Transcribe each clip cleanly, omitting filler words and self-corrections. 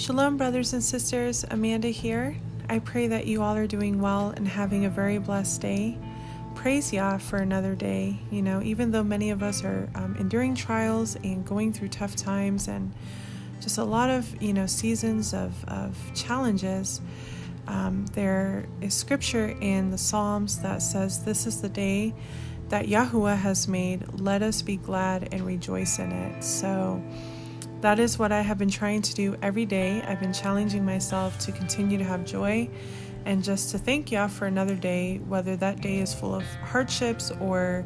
Shalom, brothers and sisters. Amanda here. I pray that you all are doing well and having a very blessed day. Praise Yah for another day. Even though many of us are enduring trials and going through tough times and just a lot of, seasons of challenges, there is scripture in the Psalms that says, "This is the day that Yahuwah has made. Let us be glad and rejoice in it." So that is what I have been trying to do every day. I've been challenging myself to continue to have joy and just to thank Yah for another day, whether that day is full of hardships or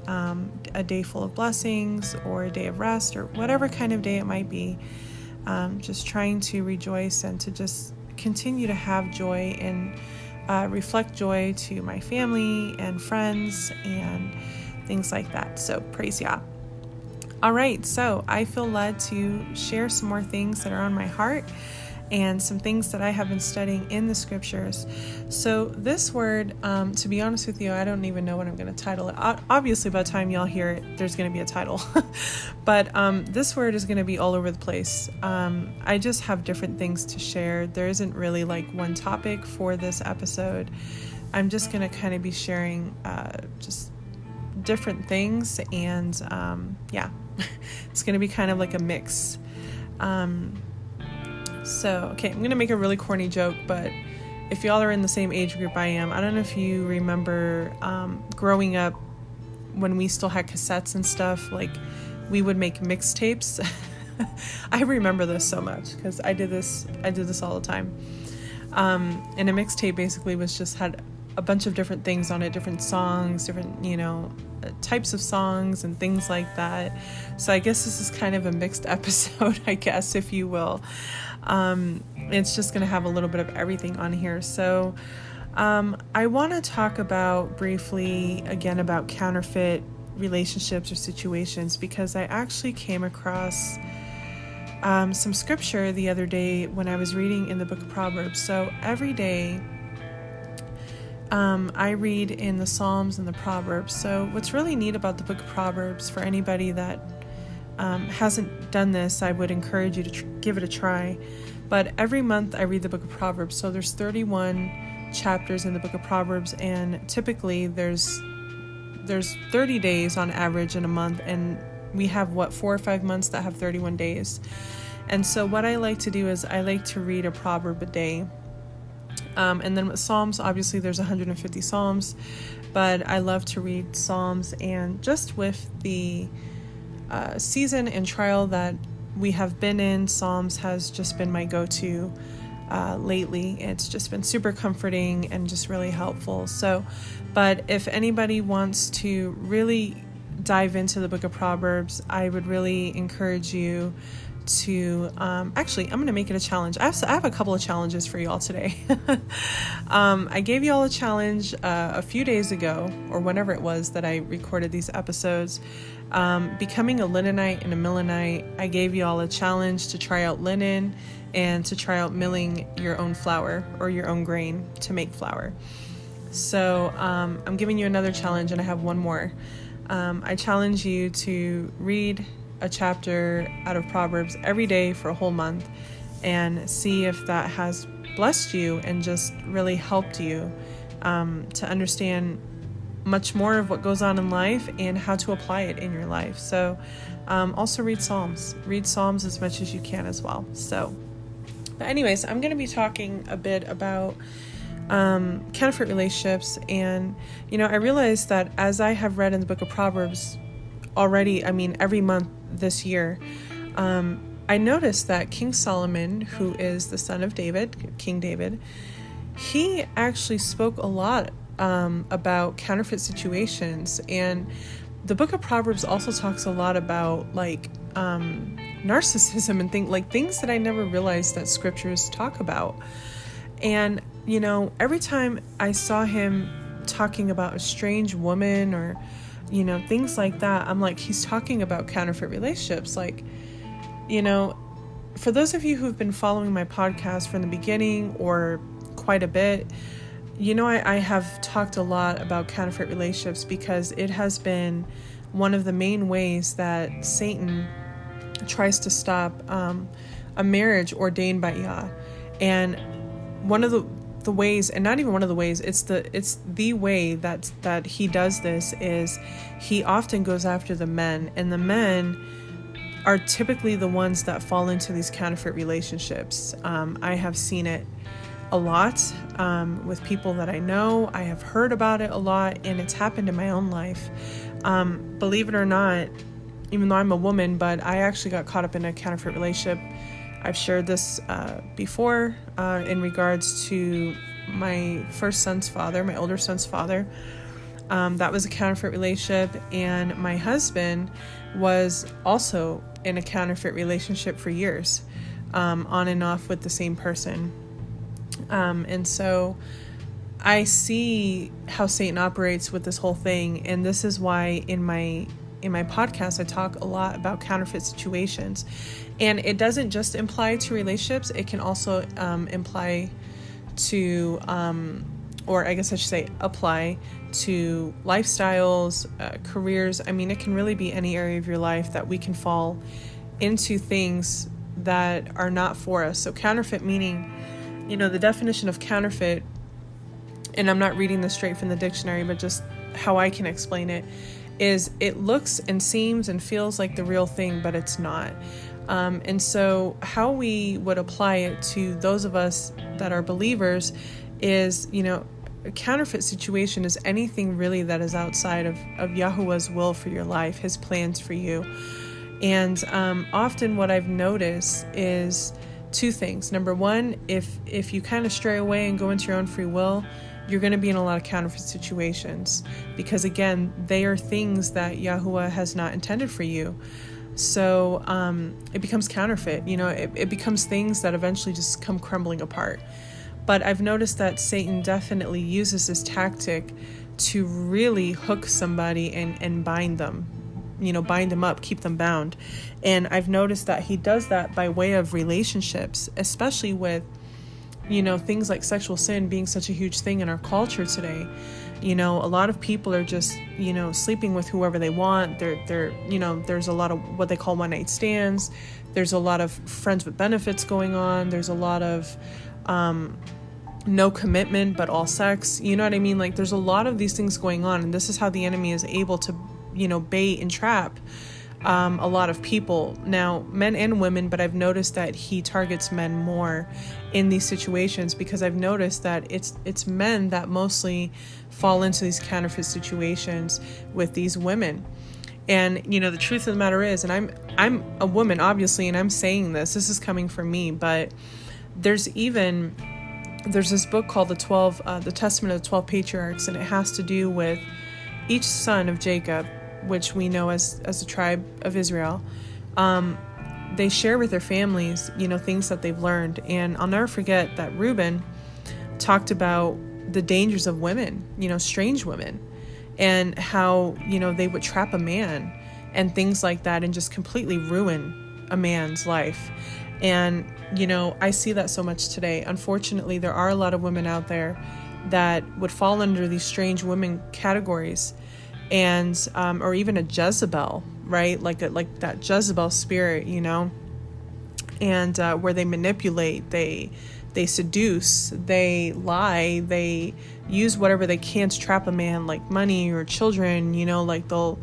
a day full of blessings or a day of rest or whatever kind of day it might be. Just trying to rejoice and to just continue to have joy and reflect joy to my family and friends and things like that. So praise Yah. All right, so I feel led to share some more things that are on my heart and some things that I have been studying in the scriptures. So this word, to be honest with you, I don't even know what I'm going to title it. Obviously, by the time y'all hear it, there's going to be a title. But this word is going to be all over the place. I just have different things to share. There isn't really like one topic for this episode. I'm just going to kind of be sharing just different things, and it's going to be kind of like a mix. Okay, I'm going to make a really corny joke, but if y'all are in the same age group I am, I don't know if you remember growing up when we still had cassettes and stuff, like we would make mixtapes. I remember this so much because I did this all the time. And a mixtape basically had a bunch of different things on it, different songs, different, types of songs and things like that. So I guess this is kind of a mixed episode, I guess, if you will. It's just going to have a little bit of everything on here. So I want to talk briefly again about counterfeit relationships or situations, because I actually came across some scripture the other day when I was reading in the book of Proverbs. So every day I read in the Psalms and the Proverbs. So what's really neat about the book of Proverbs, for anybody that hasn't done this, I would encourage you to give it a try. But every month I read the book of Proverbs. So there's 31 chapters in the book of Proverbs, and typically there's 30 days on average in a month, and we have 4 or 5 months that have 31 days. And so what I like to do is I like to read a proverb a day. And then with Psalms, obviously there's 150 Psalms, but I love to read Psalms, and just with the season and trial that we have been in, Psalms has just been my go-to lately. It's just been super comforting and just really helpful. So, but if anybody wants to really dive into the book of Proverbs, I would really encourage you to actually, I'm going to make it a challenge. I have a couple of challenges for you all today. I gave you all a challenge a few days ago, or whenever it was that I recorded these episodes, becoming a linenite and a millenite. I gave you all a challenge to try out linen and to try out milling your own flour or your own grain to make flour. So I'm giving you another challenge, and I have one more. I challenge you to read a chapter out of Proverbs every day for a whole month and see if that has blessed you and just really helped you to understand much more of what goes on in life and how to apply it in your life. So also read Psalms as much as you can as well. So, but anyways, I'm going to be talking a bit about counterfeit relationships. And I realized that as I have read in the book of Proverbs already, every month this year, I noticed that King Solomon, who is the son of David, King David, he actually spoke a lot about counterfeit situations. And the book of Proverbs also talks a lot about narcissism and things that I never realized that scriptures talk about. And every time I saw him talking about a strange woman or things like that, I'm like, he's talking about counterfeit relationships. For those of you who've been following my podcast from the beginning or quite a bit, I have talked a lot about counterfeit relationships because it has been one of the main ways that Satan tries to stop a marriage ordained by Yah. And one of the ways, and not even one of the ways, it's the way that he does this is he often goes after the men, and the men are typically the ones that fall into these counterfeit relationships. I have seen it a lot with people that I know. I have heard about it a lot, and it's happened in my own life. Believe it or not, even though I'm a woman, but I actually got caught up in a counterfeit relationship. I've shared this before in regards to my first son's father, my older son's father. That was a counterfeit relationship, and my husband was also in a counterfeit relationship for years, on and off with the same person. And so I see how Satan operates with this whole thing, and this is why in my podcast I talk a lot about counterfeit situations. And it doesn't just apply to relationships, it can also apply to or I guess I should say apply to lifestyles, careers. I mean, it can really be any area of your life that we can fall into things that are not for us. So counterfeit meaning, the definition of counterfeit, and I'm not reading this straight from the dictionary, but just how I can explain it, is it looks and seems and feels like the real thing, but it's not. And so how we would apply it to those of us that are believers is, a counterfeit situation is anything really that is outside of Yahuwah's will for your life, his plans for you. And often what I've noticed is two things. Number one, if you kind of stray away and go into your own free will, you're going to be in a lot of counterfeit situations, because again, they are things that Yahuwah has not intended for you. So it becomes counterfeit. It becomes things that eventually just come crumbling apart. But I've noticed that Satan definitely uses this tactic to really hook somebody and bind them, bind them up, keep them bound. And I've noticed that he does that by way of relationships, especially with, things like sexual sin being such a huge thing in our culture today. A lot of people are just, sleeping with whoever they want. They're there's a lot of what they call one-night stands. There's a lot of friends with benefits going on. There's a lot of no commitment, but all sex. You know what I mean? Like, there's a lot of these things going on, and this is how the enemy is able to, bait and trap a lot of people. Now, men and women, but I've noticed that he targets men more in these situations, because I've noticed that it's men that mostly fall into these counterfeit situations with these women. And, the truth of the matter is, and I'm a woman, obviously, and I'm saying this is coming from me, but there's this book called the Testament of the 12 Patriarchs, and it has to do with each son of Jacob, which we know as the tribe of Israel. They share with their families, things that they've learned. And I'll never forget that Reuben talked about the dangers of women, strange women, and how, they would trap a man and things like that, and just completely ruin a man's life. And, I see that so much today. Unfortunately, there are a lot of women out there that would fall under these strange women categories, and or even a Jezebel, right? Like that Jezebel spirit, and where they manipulate, they seduce, they lie, they use whatever they can to trap a man, like money or children. Like they'll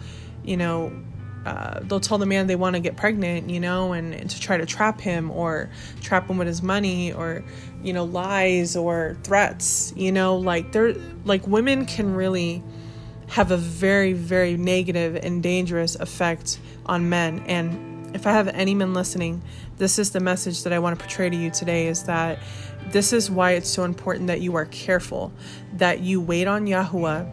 tell the man they want to get pregnant, and to try to trap him, or trap him with his money, or, lies or threats, like women can really have a very, very negative and dangerous effect on men. And if I have any men listening, this is the message that I want to portray to you today, is that this is why it's so important that you are careful, that you wait on Yahuwah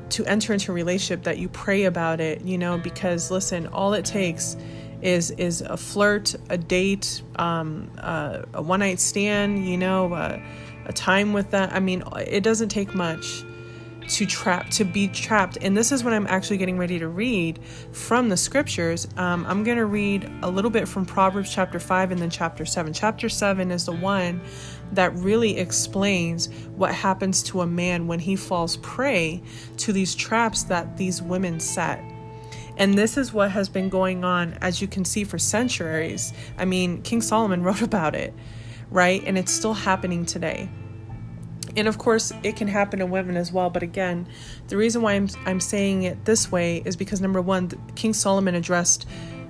to enter into a relationship, that you pray about it, because listen, all it takes is a flirt, a date, a one-night stand, a time with that. I mean, it doesn't take much to be trapped. And this is what I'm actually getting ready to read from the scriptures. I'm going to read a little bit from Proverbs chapter 5 and then chapter 7. Chapter 7 is the one that really explains what happens to a man when he falls prey to these traps that these women set. And this is what has been going on, as you can see, for centuries. I mean, King Solomon wrote about it, right? And it's still happening today. And of course, it can happen to women as well. But again, the reason why I'm saying it this way is because, number one, King Solomon addressed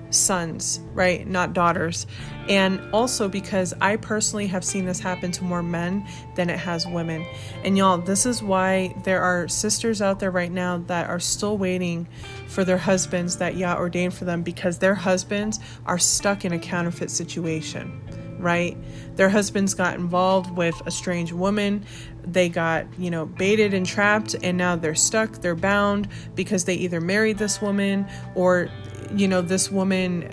sons, right? Not daughters. And also because I personally have seen this happen to more men than it has women. And y'all, this is why there are sisters out there right now that are still waiting for their husbands that Yah ordained for them, because their husbands are stuck in a counterfeit situation, right? Their husbands got involved with a strange woman. They got, baited and trapped, and now they're stuck. They're bound because they either married this woman, or this woman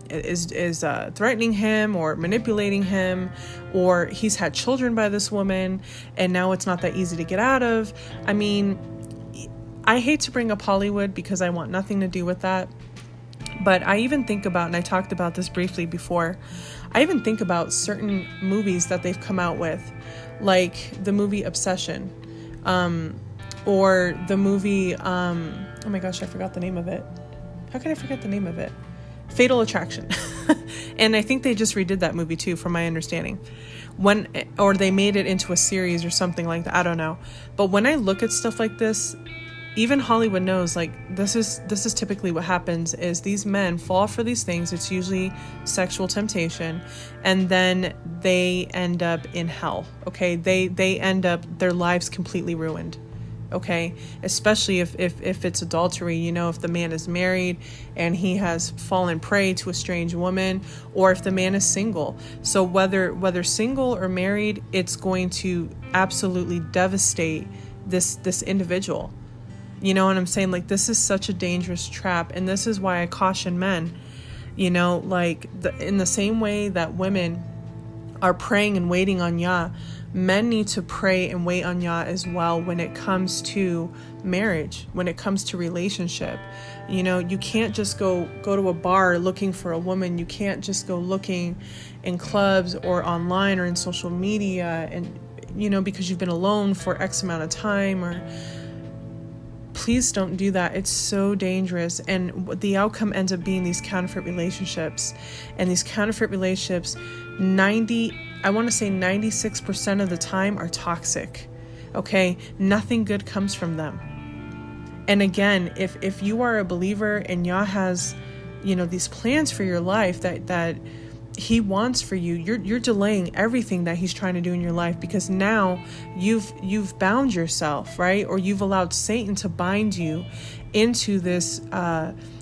is threatening him or manipulating him, or he's had children by this woman, and now it's not that easy to get out of. I mean, I hate to bring up Hollywood because I want nothing to do with that. But I even think about, and I talked about this briefly before, I even think about certain movies that they've come out with, like the movie Obsession, or the movie, oh my gosh, I forgot the name of it. How can I forget the name of it? Fatal Attraction. And I think they just redid that movie too, from my understanding. Or they made it into a series or something like that. I don't know. But when I look at stuff like this, even Hollywood knows, like, this is typically what happens is these men fall for these things. It's usually sexual temptation, and then they end up in hell. Okay. They end up, their lives completely ruined. Okay. Especially if it's adultery, if the man is married and he has fallen prey to a strange woman, or if the man is single. So whether single or married, it's going to absolutely devastate this individual. You know what I'm saying? Like, this is such a dangerous trap. And this is why I caution men, in the same way that women are praying and waiting on Yah, men need to pray and wait on Yah as well when it comes to marriage, when it comes to relationship. You can't just go to a bar looking for a woman. You can't just go looking in clubs or online or in social media and, because you've been alone for X amount of time, or please don't do that. It's so dangerous. And the outcome ends up being these counterfeit relationships. And these counterfeit relationships, 96% of the time are toxic. Okay? Nothing good comes from them. And again, if you are a believer and Yah has, these plans for your life that He wants for you, you're delaying everything that He's trying to do in your life, because now you've bound yourself, right? Or you've allowed Satan to bind you into this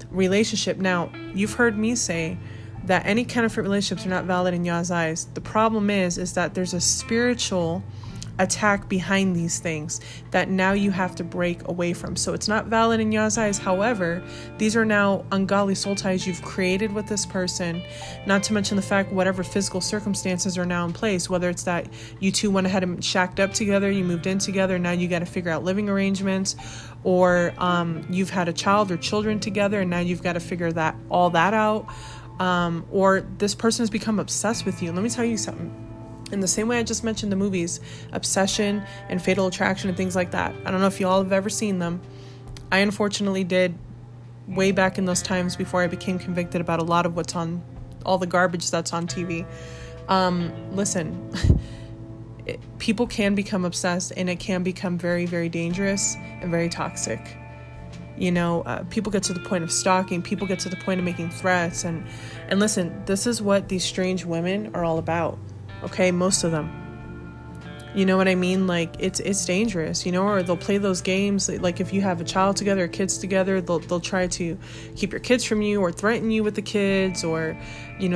relationship. Now, you've heard me say that any counterfeit relationships are not valid in Yah's eyes. The problem is that there's a spiritual attack behind these things that now you have to break away from. So it's not valid in Yah's eyes. However, these are now ungodly soul ties you've created with this person, not to mention the fact whatever physical circumstances are now in place, whether it's that you two went ahead and shacked up together, you moved in together, now you got to figure out living arrangements, or you've had a child or children together and now you've got to figure all that out, or this person has become obsessed with you. Let me tell you something. In the same way I just mentioned the movies, Obsession and Fatal Attraction and things like that. I don't know if you all have ever seen them. I unfortunately did way back in those times before I became convicted about a lot of what's on, all the garbage that's on TV. Listen, people can become obsessed, and it can become very, very dangerous and very toxic. People get to the point of stalking. People get to the point of making threats. And listen, this is what these strange women are all about. Okay, most of them. You know what I mean? Like, it's dangerous, or they'll play those games. Like, if you have a child together or kids together, they'll try to keep your kids from you, or threaten you with the kids, or,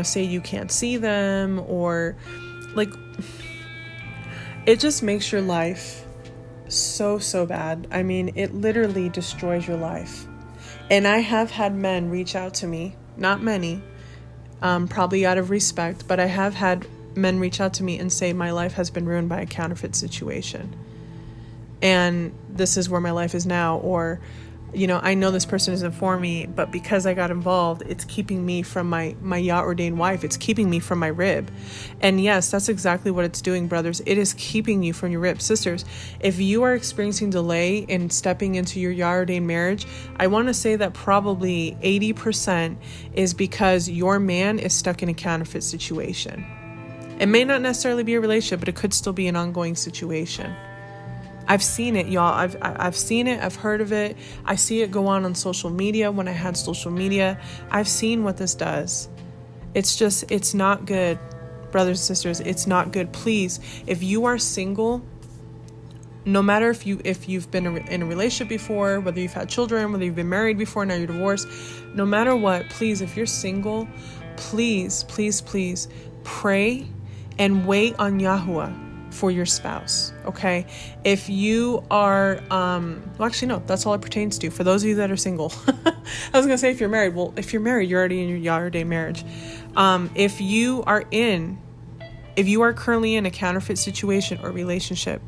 say you can't see them, or like, it just makes your life so bad. I mean, it literally destroys your life. And I have had men reach out to me, not many, probably out of respect, but I have had men reach out to me and say, my life has been ruined by a counterfeit situation, and this is where my life is now, or I know this person isn't for me, but because I got involved, it's keeping me from my Yah ordained wife. It's keeping me from my rib. And yes, that's exactly what it's doing, brothers. It is keeping you from your rib. Sisters, if you are experiencing delay in stepping into your Yah ordained marriage, I want to say that probably 80% is because your man is stuck in a counterfeit situation. It may not necessarily be a relationship, but it could still be an ongoing situation. I've seen it, y'all. I've seen it. I've heard of it. I see it go on social media when I had social media. I've seen what this does. It's not good, brothers and sisters. It's not good. Please, if you are single, no matter if you've been in a relationship before, whether you've had children, whether you've been married before, now you're divorced, no matter what, please, if you're single, please, please, please pray and wait on Yahuwah for your spouse. Okay. If you are, no, that's all it pertains to. For those of you that are single, I was going to say, if you're married, well, if you're married, you're already in your Yah ordained marriage. If you are currently in a counterfeit situation or relationship,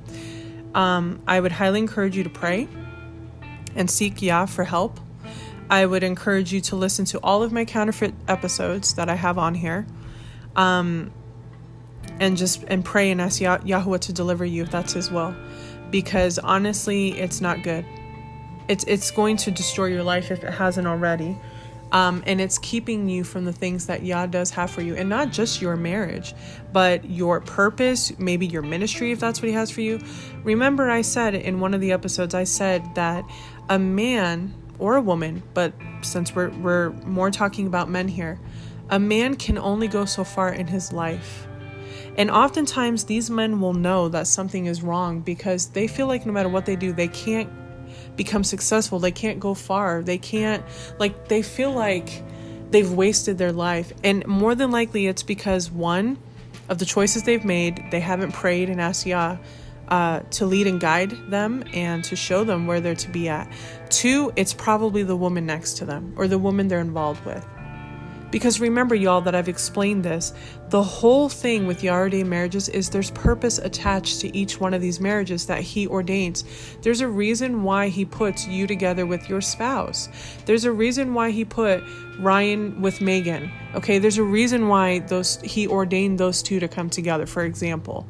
I would highly encourage you to pray and seek Yah for help. I would encourage you to listen to all of my counterfeit episodes that I have on here. And pray and ask Yahuwah to deliver you if that's his will, because honestly, it's not good. It's going to destroy your life if it hasn't already. And it's keeping you from the things that Yah does have for you, and not just your marriage, but your purpose, maybe your ministry, if that's what he has for you. Remember, I said in one of the episodes, I said that a man or a woman, but since we're more talking about men here, a man can only go so far in his life. And oftentimes these men will know that something is wrong because they feel like no matter what they do, they can't become successful. They can't go far. They feel like they've wasted their life. And more than likely it's because, one, of the choices they've made, they haven't prayed and asked Yah to lead and guide them and to show them where they're to be at. Two, it's probably the woman next to them or the woman they're involved with. Because remember, y'all, that I've explained this, the whole thing with Yah ordained marriages is there's purpose attached to each one of these marriages that he ordains. There's a reason why he puts you together with your spouse. There's a reason why he put Ryan with Megan. Okay, there's a reason why he ordained those two to come together, for example.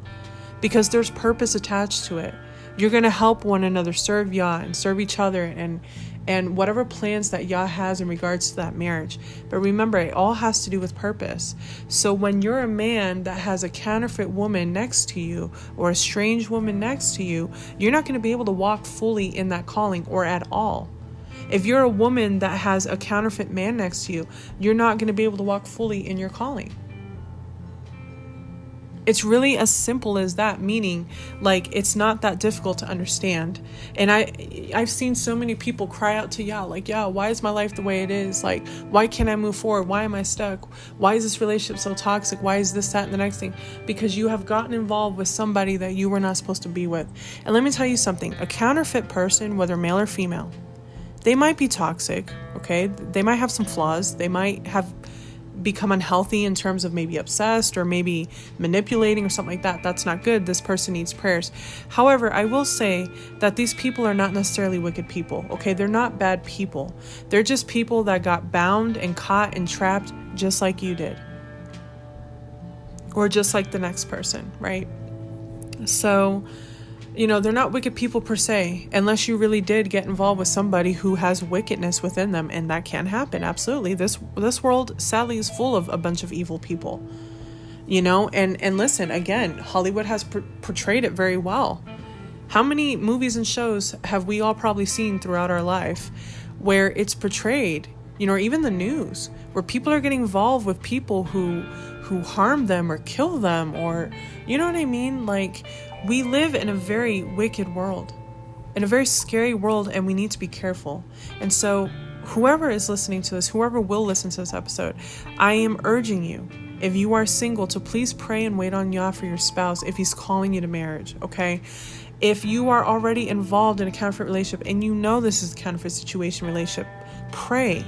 Because there's purpose attached to it. You're going to help one another serve Yah and serve each other and whatever plans that Yah has in regards to that marriage. But remember, it all has to do with purpose. So when you're a man that has a counterfeit woman next to you or a strange woman next to you, you're not going to be able to walk fully in that calling or at all. If you're a woman that has a counterfeit man next to you, you're not going to be able to walk fully in your calling. It's really as simple as that, meaning it's not that difficult to understand. And I've seen so many people cry out to Yah, Yah, why is my life the way it is? Why can't I move forward? Why am I stuck? Why is this relationship so toxic? Why is this, that, and the next thing? Because you have gotten involved with somebody that you were not supposed to be with. And let me tell you something, a counterfeit person, whether male or female, they might be toxic, okay? They might have some flaws. They might have become unhealthy in terms of maybe obsessed or maybe manipulating or something like that. That's not good. This person needs prayers. However, I will say that these people are not necessarily wicked people. Okay, they're not bad people. They're just people that got bound and caught and trapped just like you did. Or just like the next person, right? So, they're not wicked people per se, unless you really did get involved with somebody who has wickedness within them, and that can happen. Absolutely. This world sadly is full of a bunch of evil people, and listen, again, Hollywood has portrayed it very well. How many movies and shows have we all probably seen throughout our life where it's portrayed, or even the news, where people are getting involved with people who harm them or kill them, or, you know what I mean? We live in a very wicked world, in a very scary world, and we need to be careful. And so whoever is listening to this, whoever will listen to this episode, I am urging you, if you are single, to please pray and wait on Yah for your spouse if he's calling you to marriage, okay? If you are already involved in a counterfeit relationship and you know this is a counterfeit situation relationship, pray.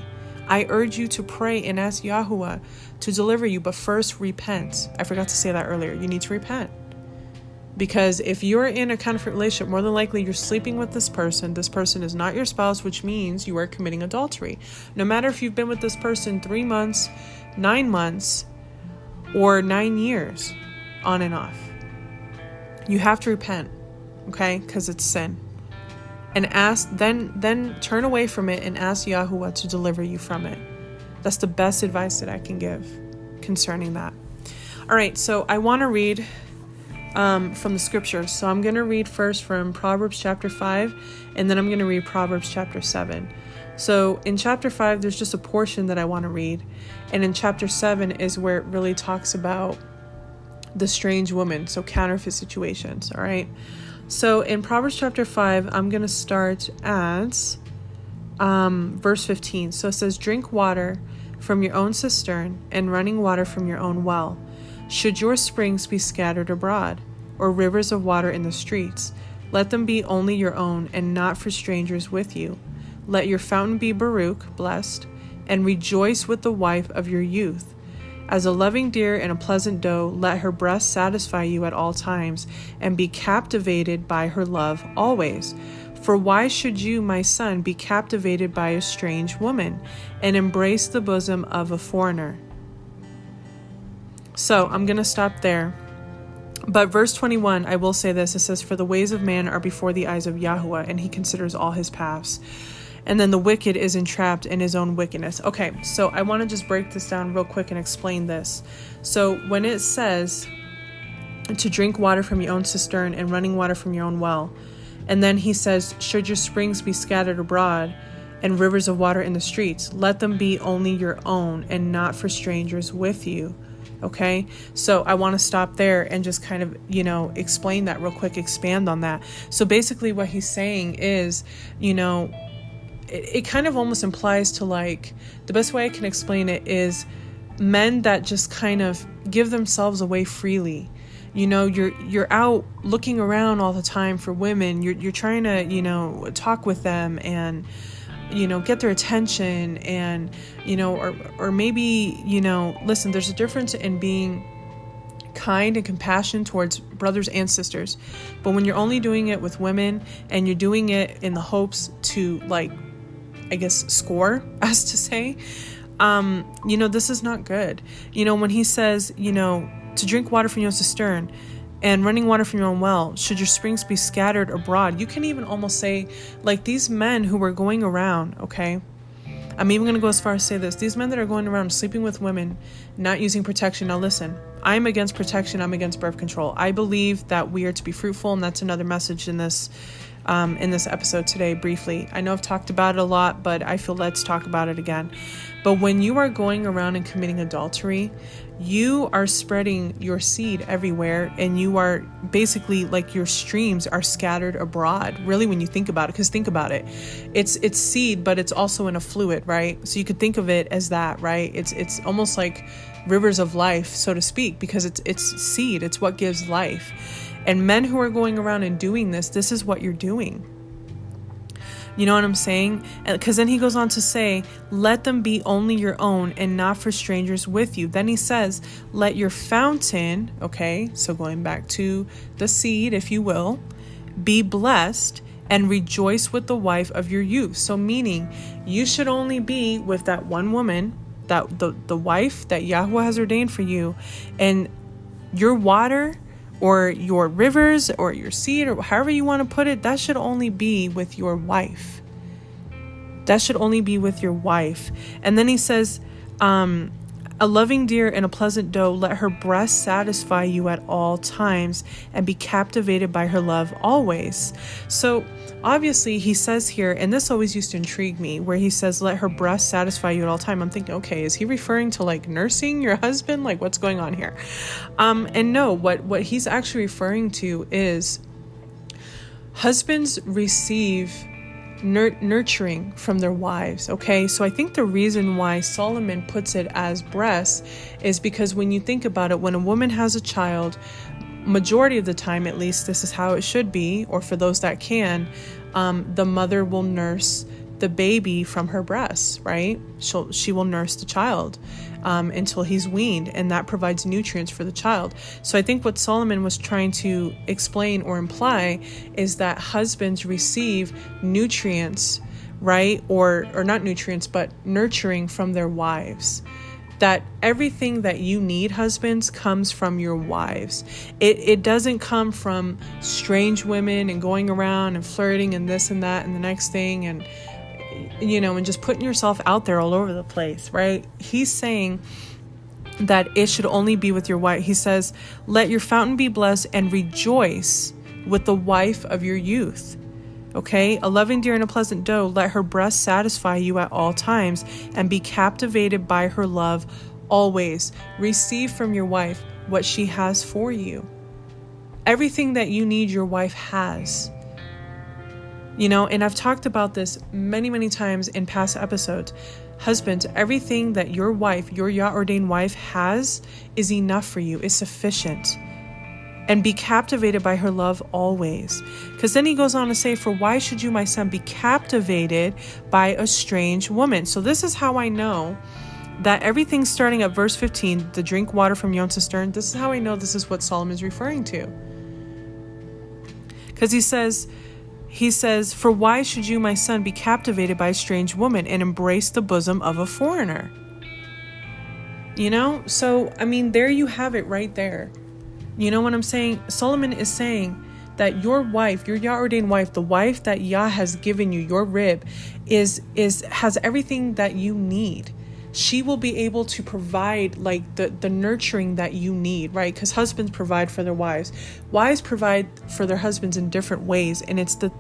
I urge you to pray and ask Yahuwah to deliver you, but first repent. I forgot to say that earlier. You need to repent. Because if you're in a counterfeit relationship, more than likely you're sleeping with this person. This person is not your spouse, which means you are committing adultery. No matter if you've been with this person 3 months, 9 months, or 9 years, on and off. You have to repent, okay? Because it's sin. And ask, then turn away from it and ask Yahuwah to deliver you from it. That's the best advice that I can give concerning that. All right, so I want to read from the scriptures. So I'm going to read first from Proverbs chapter 5, and then I'm going to read Proverbs chapter 7. So in chapter 5, there's just a portion that I want to read. And in chapter 7 is where it really talks about the strange woman, so counterfeit situations, all right? So in Proverbs chapter 5, I'm going to start at verse 15. So it says, drink water from your own cistern and running water from your own well. Should your springs be scattered abroad, or rivers of water in the streets, let them be only your own and not for strangers with you. Let your fountain be Baruch, blessed, and rejoice with the wife of your youth. As a loving deer and a pleasant doe, let her breast satisfy you at all times, and be captivated by her love always. For why should you, my son, be captivated by a strange woman, and embrace the bosom of a foreigner? So I'm going to stop there. But verse 21, I will say this. It says, for the ways of man are before the eyes of Yahuwah, and he considers all his paths. And then the wicked is entrapped in his own wickedness. Okay, so I want to just break this down real quick and explain this. So when it says to drink water from your own cistern and running water from your own well, and then he says, should your springs be scattered abroad and rivers of water in the streets, let them be only your own and not for strangers with you. Okay, so I want to stop there and just kind of, explain that real quick, expand on that. So basically what he's saying is, it kind of almost implies to, like, the best way I can explain it is men that just kind of give themselves away freely. You're out looking around all the time for women. You're trying to, talk with them and, get their attention and, or maybe, listen, there's a difference in being kind and compassionate towards brothers and sisters. But when you're only doing it with women and you're doing it in the hopes to, like, I guess, score, as to say, this is not good. When he says, to drink water from your own cistern and running water from your own well, should your springs be scattered abroad, you can even almost say, like, these men who were going around, okay, I'm even going to go as far as say this, these men that are going around sleeping with women, not using protection. Now listen, I'm against protection. I'm against birth control. I believe that we are to be fruitful, and that's another message in this episode today, briefly. I know I've talked about it a lot, but I feel let's talk about it again. But when you are going around and committing adultery, you are spreading your seed everywhere, and you are basically, like, your streams are scattered abroad, really, when you think about it. Because think about it, it's seed, but it's also in a fluid, right? So you could think of it as that, right? It's almost like rivers of life, so to speak, because it's seed. It's what gives life. And men who are going around and doing this is what you're doing. You know what I'm saying? Because then he goes on to say, let them be only your own and not for strangers with you. Then he says, let your fountain, okay, so going back to the seed, if you will, be blessed and rejoice with the wife of your youth. So meaning you should only be with that one woman, that the wife that Yahweh has ordained for you, and your water or your rivers or your seed or however you want to put it, that should only be with your wife. That should only be with your wife. And then he says, a loving deer and a pleasant doe, let her breast satisfy you at all times and be captivated by her love always. So obviously he says here, and this always used to intrigue me, where he says, let her breast satisfy you at all time. I'm thinking, okay, is he referring to, like, nursing your husband? Like, what's going on here? And no, what he's actually referring to is husbands receive nurturing from their wives. Okay, so I think the reason why Solomon puts it as breasts is because when you think about it, when a woman has a child, majority of the time, at least, this is how it should be, or for those that can, the mother will nurse the baby from her breasts, right? She will nurse the child until he's weaned, and that provides nutrients for the child. So I think what Solomon was trying to explain or imply is that husbands receive nutrients, right? Or not nutrients, but nurturing from their wives. That everything that you need, husbands, comes from your wives. It doesn't come from strange women and going around and flirting and this and that and the next thing and just putting yourself out there all over the place, right? He's saying that it should only be with your wife. He says, let your fountain be blessed and rejoice with the wife of your youth. Okay, a loving deer and a pleasant doe, let her breast satisfy you at all times and be captivated by her love always. Receive from your wife what she has for you. Everything that you need, your wife has. And I've talked about this many, many times in past episodes. Husbands, everything that your wife, your Yah-ordained wife has is enough for you, is sufficient. And be captivated by her love always. Because then he goes on to say, for why should you, my son, be captivated by a strange woman? So this is how I know that everything starting at verse 15, the drink water from yon cistern, this is how I know this is what Solomon is referring to. Because he says, for why should you, my son, be captivated by a strange woman and embrace the bosom of a foreigner? So, there you have it right there. You know what I'm saying? Solomon is saying that your wife, your Yah-ordained wife, the wife that Yah has given you, your rib, has everything that you need. She will be able to provide like the nurturing that you need, right? Because husbands provide for their wives. Wives provide for their husbands in different ways. And it's the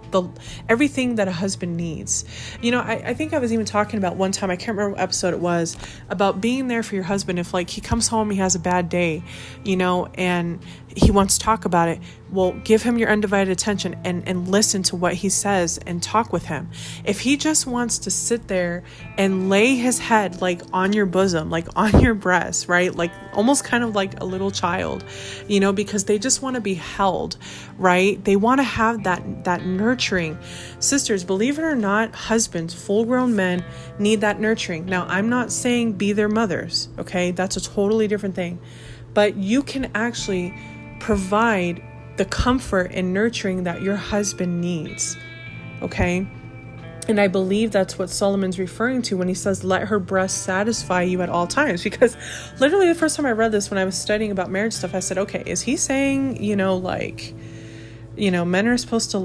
everything that a husband needs. I think I was even talking about one time, I can't remember what episode it was, about being there for your husband. If like he comes home, he has a bad day, and he wants to talk about it. Well, give him your undivided attention and listen to what he says and talk with him. If he just wants to sit there and lay his head like on your bosom, like on your breast, right? Like almost kind of like a little child, because they just want to be held, right? They want to have that nurturing. Sisters, believe it or not, husbands, full-grown men need that nurturing. Now, I'm not saying be their mothers, okay? That's a totally different thing. But you can actually provide the comfort and nurturing that your husband needs, okay? And I believe that's what Solomon's referring to when he says, let her breast satisfy you at all times. Because literally the first time I read this, when I was studying about marriage stuff, I said, okay, is he saying, men are supposed to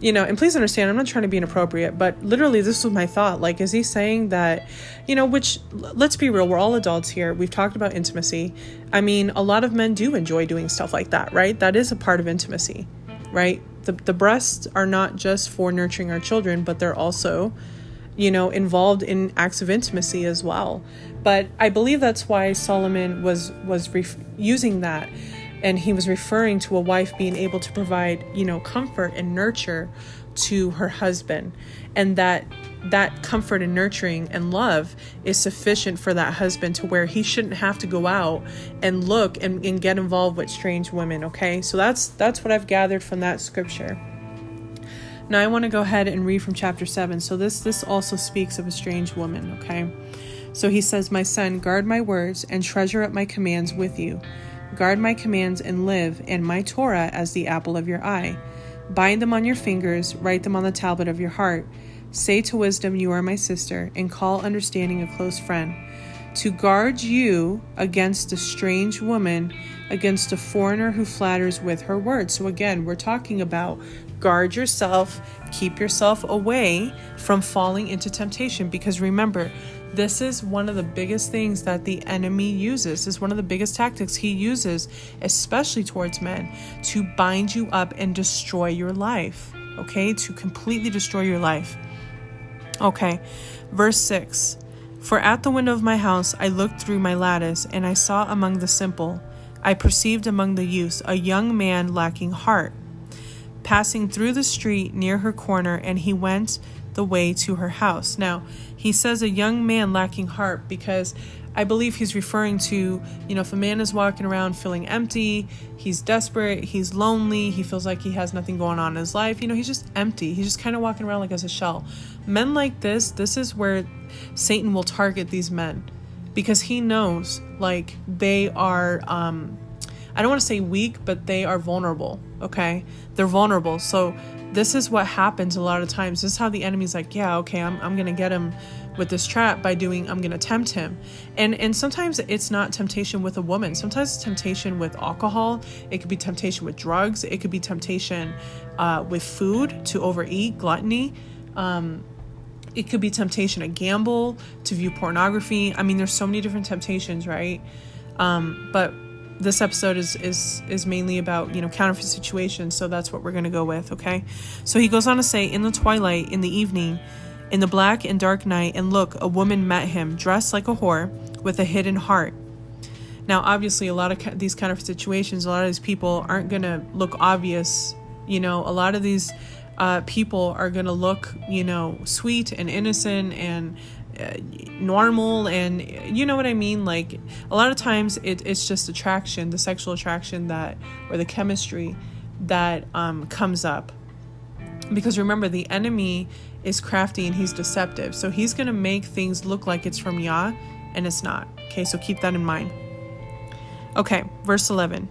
and please understand, I'm not trying to be inappropriate, but literally this was my thought. Like, is he saying that, which, let's be real, we're all adults here. We've talked about intimacy. A lot of men do enjoy doing stuff like that, right? That is a part of intimacy, right? The breasts are not just for nurturing our children, but they're also, involved in acts of intimacy as well. But I believe that's why Solomon was using that. And he was referring to a wife being able to provide, comfort and nurture to her husband. And that comfort and nurturing and love is sufficient for that husband to where he shouldn't have to go out and look and get involved with strange women, okay? So that's what I've gathered from that scripture. Now I want to go ahead and read from chapter 7. So this also speaks of a strange woman, okay? So he says, my son, guard my words and treasure up my commands with you. Guard my commands and live, and my Torah as the apple of your eye. Bind them on your fingers, write them on the tablet of your heart. Say to wisdom, you are my sister, and call understanding a close friend. To guard you against a strange woman, against a foreigner who flatters with her words. So again, we're talking about guard yourself, keep yourself away from falling into temptation. Because remember, this is one of the biggest things that the enemy uses. This is one of the biggest tactics he uses, especially towards men, to bind you up and destroy your life. Okay? To completely destroy your life. Okay. Verse 6. For at the window of my house I looked through my lattice, and I saw among the simple, I perceived among the youths a young man lacking heart, passing through the street near her corner, and he went the way to her house. Now, he says a young man lacking heart because I believe he's referring to, if a man is walking around feeling empty, he's desperate, he's lonely, he feels like he has nothing going on in his life, he's just empty. He's just kind of walking around like as a shell. Men like this is where Satan will target these men, because he knows like they are, I don't want to say weak, but they are vulnerable. Okay. They're vulnerable. So this is what happens a lot of times. This is how the enemy's like, yeah, okay, I'm going to get him with this trap I'm going to tempt him. And sometimes it's not temptation with a woman. Sometimes it's temptation with alcohol. It could be temptation with drugs. It could be temptation with food, to overeat, gluttony. It could be temptation to gamble, to view pornography. I mean, there's so many different temptations, right? But this episode is mainly about, counterfeit situations. So that's what we're going to go with. Okay. So he goes on to say, in the twilight, in the evening, in the black and dark night, and look, a woman met him, dressed like a whore, with a hidden heart. Now, obviously, a lot of these counterfeit situations, a lot of these people aren't going to look obvious. A lot of these people are going to look, sweet and innocent and normal, and you know what I mean? Like, a lot of times it's just attraction, the sexual attraction or the chemistry that comes up. Because remember, the enemy is crafty and he's deceptive. So he's going to make things look like it's from Yah, and it's not. Okay, so keep that in mind. Okay, verse 11.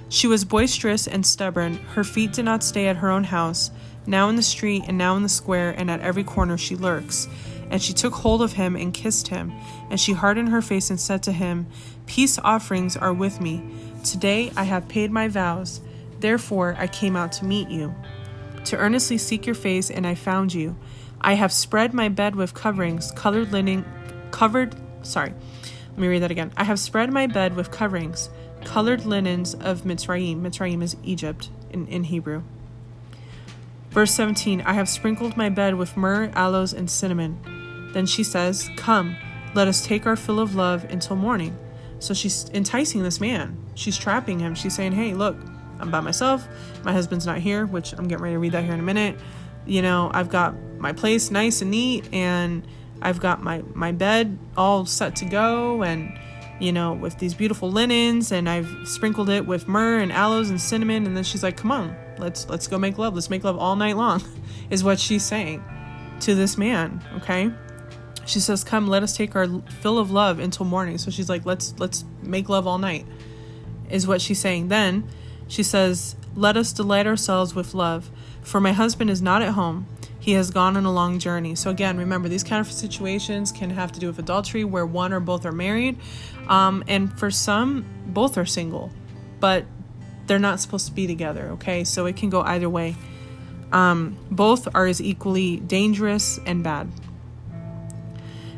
She was boisterous and stubborn. Her feet did not stay at her own house. Now in the street and now in the square, and at every corner she lurks. And she took hold of him and kissed him. And she hardened her face and said to him, peace offerings are with me. Today I have paid my vows. Therefore I came out to meet you, to earnestly seek your face, and I found you. I have spread my bed with coverings, I have spread my bed with coverings, colored linens of Mitzrayim. Mitzrayim is Egypt in Hebrew. Verse 17, I have sprinkled my bed with myrrh, aloes, and cinnamon. Then she says, come, let us take our fill of love until morning. So she's enticing this man. She's trapping him. She's saying, hey, look, I'm by myself. My husband's not here, which I'm getting ready to read that here in a minute. I've got my place nice and neat, and I've got my bed all set to go, and, with these beautiful linens, and I've sprinkled it with myrrh and aloes and cinnamon. And then she's like, come on, let's go make love. Let's make love all night long, is what she's saying to this man. Okay. She says, come, let us take our fill of love until morning. So she's like, let's make love all night, is what she's saying. Then she says, let us delight ourselves with love, for my husband is not at home. He has gone on a long journey. So again, remember, these counterfeit situations can have to do with adultery, where one or both are married. And for some, both are single, but they're not supposed to be together. Okay. So it can go either way. Both are as equally dangerous and bad.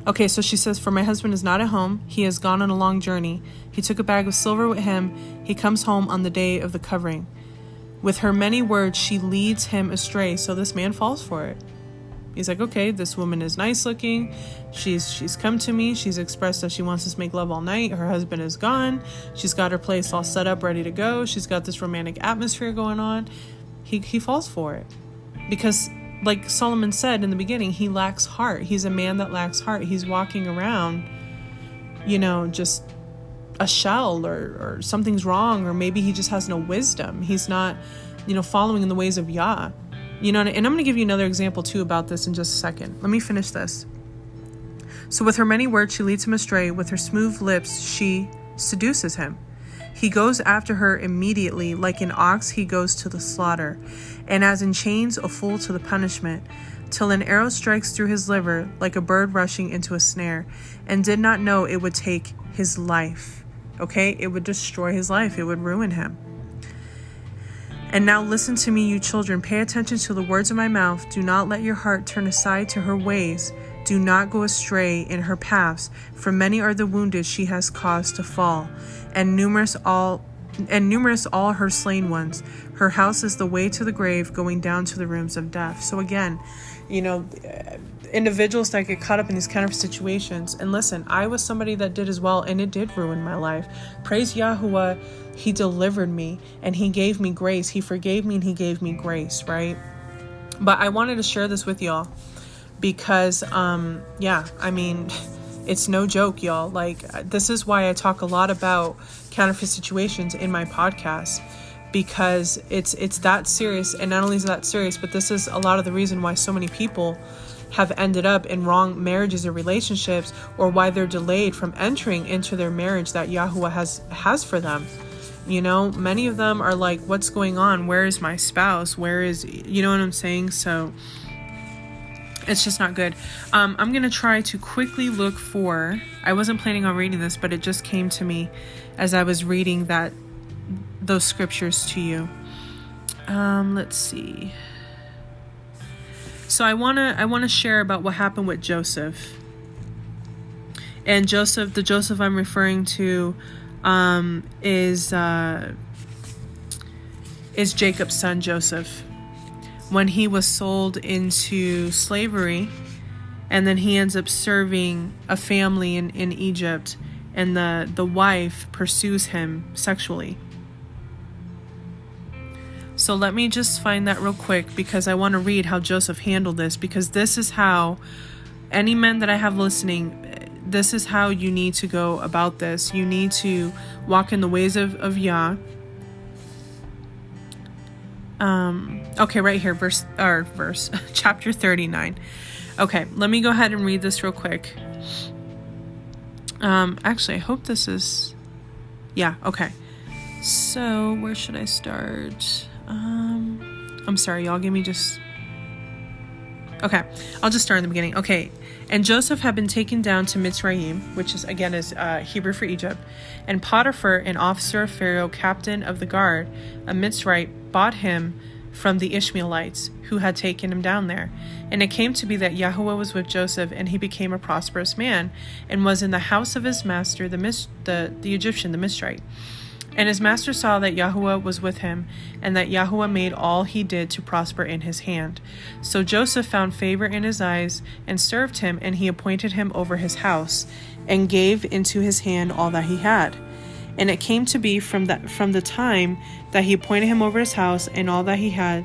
Okay, so she says, for my husband is not at home. He has gone on a long journey. He took a bag of silver with him. He comes home on the day of the covering. With her many words, she leads him astray. So this man falls for it. He's like, okay, this woman is nice looking. She's come to me. She's expressed that she wants us to make love all night. Her husband is gone. She's got her place all set up, ready to go. She's got this romantic atmosphere going on. He falls for it. Because, like Solomon said in the beginning, he lacks heart. He's a man that lacks heart. He's walking around, just a shell, or something's wrong, or maybe he just has no wisdom. He's not, following in the ways of Yah. And I'm going to give you another example too about this in just a second. Let me finish this. So with her many words, she leads him astray. With her smooth lips, she seduces him. He goes after her immediately. Like an ox, he goes to the slaughter, and as in chains, a fool to the punishment, till an arrow strikes through his liver, like a bird rushing into a snare, and did not know it would take his life. Okay, it would destroy his life. It would ruin him. And now listen to me, you children. Pay attention to the words of my mouth. Do not let your heart turn aside to her ways. Do not go astray in her paths, for many are the wounded she has caused to fall, and numerous all her slain ones. Her house is the way to the grave, going down to the rooms of death. So again, individuals that get caught up in these kind of situations. And listen, I was somebody that did as well, and it did ruin my life. Praise Yahuwah, he delivered me, and he gave me grace. He forgave me, and he gave me grace, right? But I wanted to share this with y'all because, It's no joke, y'all. Like, this is why I talk a lot about counterfeit situations in my podcast, because it's that serious. And not only is that serious, but this is a lot of the reason why so many people have ended up in wrong marriages or relationships, or why they're delayed from entering into their marriage that Yahuwah has for them. You know, many of them are like, what's going on? Where is my spouse? Where is, you know what I'm saying? So it's just not good. I'm going to try to quickly look for, I wasn't planning on reading this, but it just came to me as I was reading those scriptures to you. Let's see. So I want to share about what happened with Joseph. And Joseph, the Joseph I'm referring to, is Jacob's son Joseph, when he was sold into slavery, and then he ends up serving a family in Egypt, and the wife pursues him sexually. So let me just find that real quick, because I want to read how Joseph handled this, because this is how any men that I have listening, this is how you need to go about this. You need to walk in the ways of Yah. Okay, right here, verse chapter 39. Okay, let me go ahead and read this real quick. Actually, I hope this is, yeah, okay. So where should I start? I'm sorry, y'all, give me just, okay, I'll just start in the beginning. Okay. And Joseph had been taken down to Mitzrayim, which is Hebrew for Egypt. And Potiphar, an officer of Pharaoh, captain of the guard, a Mitzrayite, bought him from the Ishmaelites who had taken him down there. And it came to be that Yahuwah was with Joseph, and he became a prosperous man, and was in the house of his master, the Egyptian, the Mitzrayite. And his master saw that Yahuwah was with him, and that Yahuwah made all he did to prosper in his hand. So Joseph found favor in his eyes, and served him, and he appointed him over his house, and gave into his hand all that he had. And it came to be from the time that he appointed him over his house and all that he had,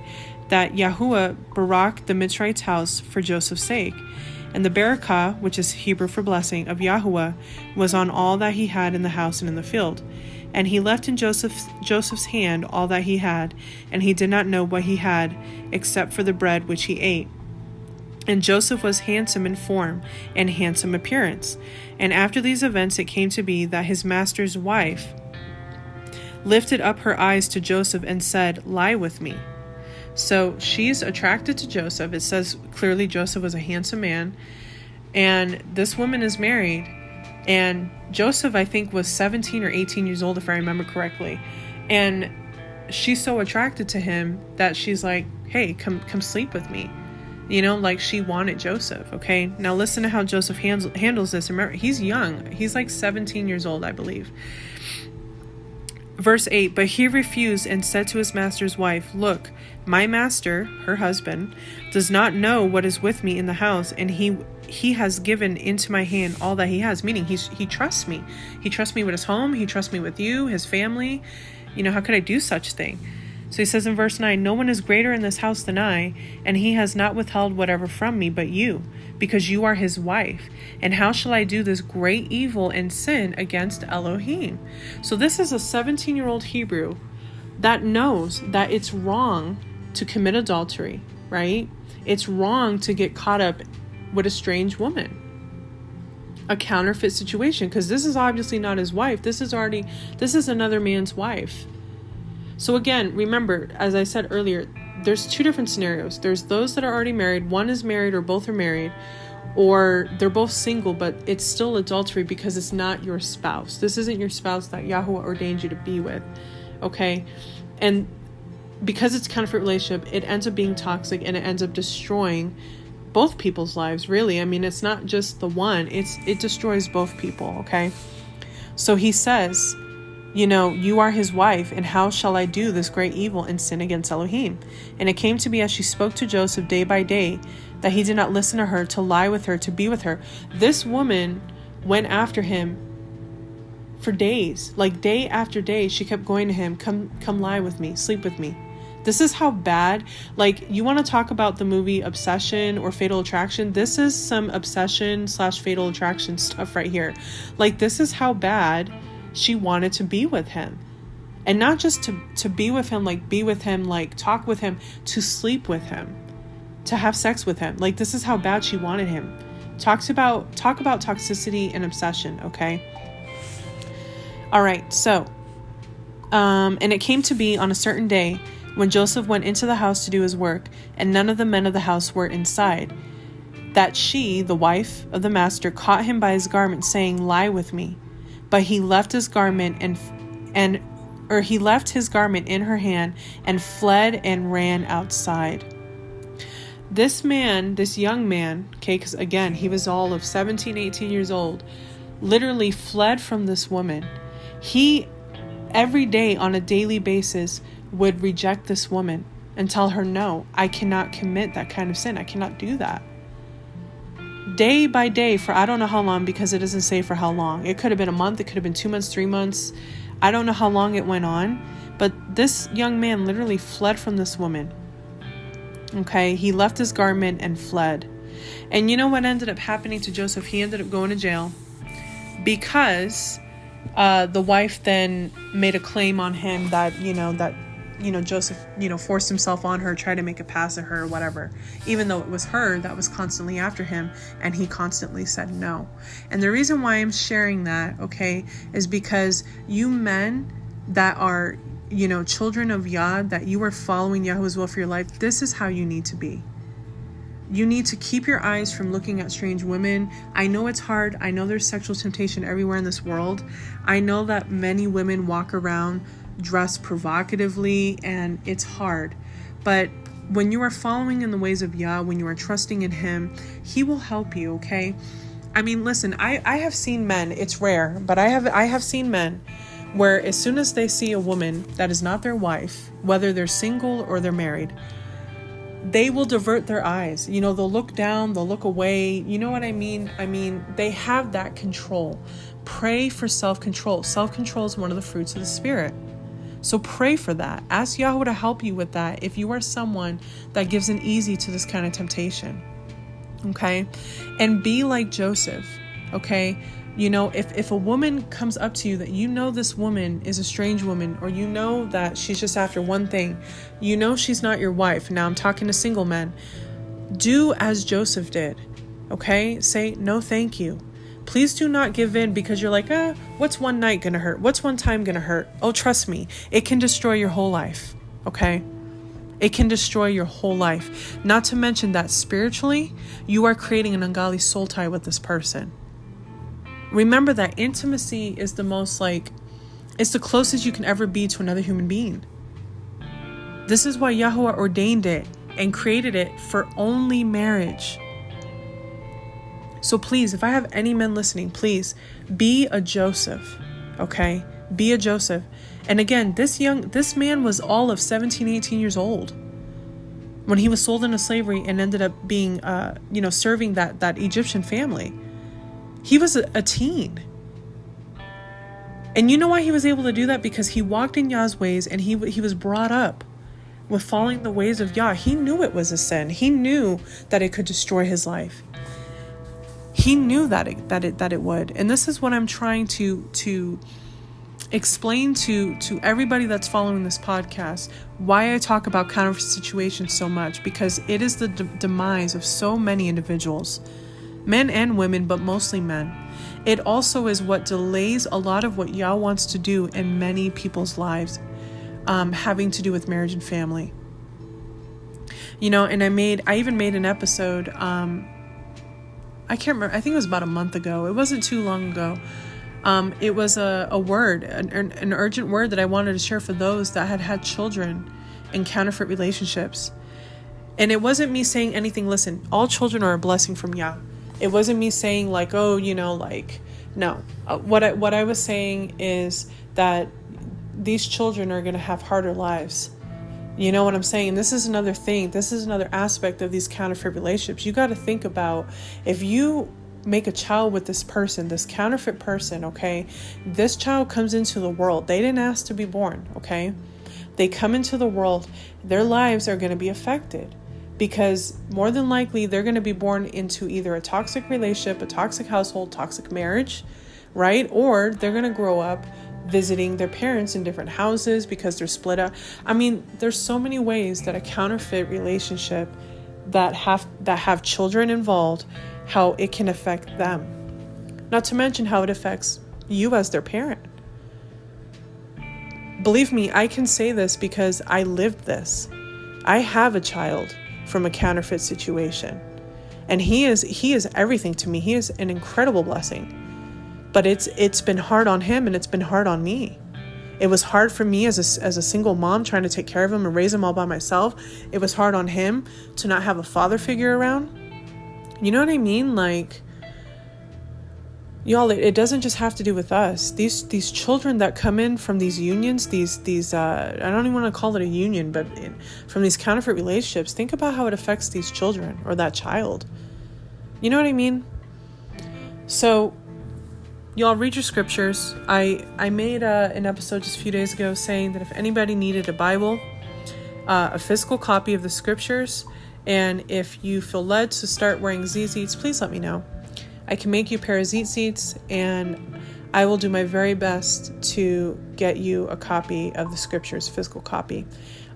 that Yahuwah barak the Mitzrayite's house for Joseph's sake. And the barakah, which is Hebrew for blessing, of Yahuwah, was on all that he had in the house and in the field. And he left in Joseph's hand all that he had, and he did not know what he had, except for the bread which he ate. And Joseph was handsome in form and handsome appearance. And after these events it came to be that his master's wife lifted up her eyes to Joseph and said, "Lie with me." So she's attracted to Joseph. It says clearly Joseph was a handsome man, and this woman is married. And Joseph, I think, was 17 or 18 years old, if I remember correctly. And she's so attracted to him that she's like, "Hey, come sleep with me." You know, like, she wanted Joseph, okay? Now listen to how Joseph handles this. Remember, he's young. He's like 17 years old, I believe. Verse 8, but he refused and said to his master's wife, "Look, my master," her husband, "does not know what is with me in the house, and he has given into my hand all that he has," meaning he trusts me. He trusts me with his home. He trusts me with you, his family. You know, how could I do such thing? So he says in verse 9, "No one is greater in this house than I, and he has not withheld whatever from me but you, because you are his wife. And how shall I do this great evil and sin against Elohim?" So this is a 17-year-old Hebrew that knows that it's wrong to commit adultery, right? It's wrong to get caught up with a strange woman, a counterfeit situation, because this is obviously not his wife. This is another man's wife. So again, remember, as I said earlier, there's two different scenarios. There's those that are already married, one is married or both are married, or they're both single, but it's still adultery because it's not your spouse. This isn't your spouse that Yahuwah ordained you to be with, okay? And because it's counterfeit relationship, it ends up being toxic, and it ends up destroying both people's lives, really. I mean, it's not just the one, it destroys both people, okay? So he says, you know, "You are his wife, and how shall I do this great evil and sin against Elohim?" And it came to be, as she spoke to Joseph day by day, that he did not listen to her, to lie with her, to be with her. This woman went after him for days, like day after day. She kept going to him, come lie with me, sleep with me. This is how bad, like, you want to talk about the movie Obsession or Fatal Attraction? This is some obsession/fatal attraction stuff right here. Like, this is how bad she wanted to be with him. And not just to be with him, like talk with him, to sleep with him, to have sex with him. Like, this is how bad she wanted him. Talk about toxicity and obsession, okay? All right, so, and it came to be on a certain day when Joseph went into the house to do his work, and none of the men of the house were inside, that she, the wife of the master, caught him by his garment, saying, "Lie with me." But he left his garment he left his garment in her hand and fled and ran outside. This young man, okay, because again, he was all of 17, 18 years old, literally fled from this woman. He, every day on a daily basis, would reject this woman and tell her, no, I cannot commit that kind of sin. I cannot do that. Day by day for I don't know how long, because it doesn't say for how long. It could have been a month. It could have been 2 months, 3 months. I don't know how long it went on, but this young man literally fled from this woman. Okay, he left his garment and fled. And you know what ended up happening to Joseph? He ended up going to jail because the wife then made a claim on him that Joseph, forced himself on her, tried to make a pass at her or whatever, even though it was her that was constantly after him, and he constantly said no. And the reason why I'm sharing that, okay, is because you men that are, children of Yah, that you are following Yahweh's will for your life, this is how you need to be. You need to keep your eyes from looking at strange women. I know it's hard. I know there's sexual temptation everywhere in this world. I know that many women walk around dressed provocatively, and it's hard. But when you are following in the ways of Yah, when you are trusting in Him, He will help you, okay? I mean, listen, I have seen men, it's rare, but I have seen men where as soon as they see a woman that is not their wife, whether they're single or they're married, they will divert their eyes. They'll look down, they'll look away. You know what I mean? I mean, they have that control. Pray for self-control. Self-control is one of the fruits of the Spirit. So pray for that. Ask Yahweh to help you with that if you are someone that gives an easy to this kind of temptation. Okay? And be like Joseph. Okay? If a woman comes up to you that this woman is a strange woman, or that she's just after one thing, she's not your wife. Now I'm talking to single men. Do as Joseph did. Okay? Say, no, thank you. Please do not give in because you're like, what's one night going to hurt? What's one time going to hurt? Oh, trust me, it can destroy your whole life, okay? It can destroy your whole life. Not to mention that spiritually, you are creating an ungodly soul tie with this person. Remember that intimacy is the most it's the closest you can ever be to another human being. This is why Yahweh ordained it and created it for only marriage. So please, if I have any men listening, please be a Joseph, okay? Be a Joseph. And again, this man was all of 17, 18 years old when he was sold into slavery and ended up being, serving that Egyptian family. He was a teen. And you know why he was able to do that? Because he walked in Yah's ways, and he was brought up with following the ways of Yah. He knew it was a sin. He knew that it could destroy his life. He knew that it would. And this is what I'm trying to explain to everybody that's following this podcast, why I talk about counterfeit situations so much, because it is the demise of so many individuals, men and women, but mostly men. It also is what delays a lot of what Yah wants to do in many people's lives, having to do with marriage and family. And I even made an episode, I can't remember. I think it was about a month ago. It wasn't too long ago. It was a word, an urgent word that I wanted to share for those that had children in counterfeit relationships. And it wasn't me saying anything. Listen, all children are a blessing from Yah. It wasn't me saying no. What I was saying is that these children are going to have harder lives. You know what I'm saying? This is another thing. This is another aspect of these counterfeit relationships. You got to think about, if you make a child with this person, this counterfeit person, okay? This child comes into the world. They didn't ask to be born, okay? they come into the world, their lives are going to be affected, because more than likely they're going to be born into either a toxic relationship, a toxic household, toxic marriage, right? Or they're going to grow up visiting their parents in different houses because they're split up. I mean, there's so many ways that a counterfeit relationship that have children involved, how it can affect them. Not to mention how it affects you as their parent. Believe me, I can say this because I lived this. I have a child from a counterfeit situation, and he is everything to me. He is an incredible blessing. But it's been hard on him, and it's been hard on me. It was hard for me as a single mom trying to take care of him and raise him all by myself. It was hard on him to not have a father figure around. You know what I mean? Like, y'all, it doesn't just have to do with us. These children that come in from these unions, these I don't even want to call it a union, but from these counterfeit relationships, think about how it affects these children or that child. You know what I mean? So, y'all, read your scriptures. I made an episode just a few days ago saying that if anybody needed a Bible, a physical copy of the scriptures, and if you feel led to start wearing ZZs, please let me know. I can make you a pair of ZZs, and I will do my very best to get you a copy of the scriptures, physical copy.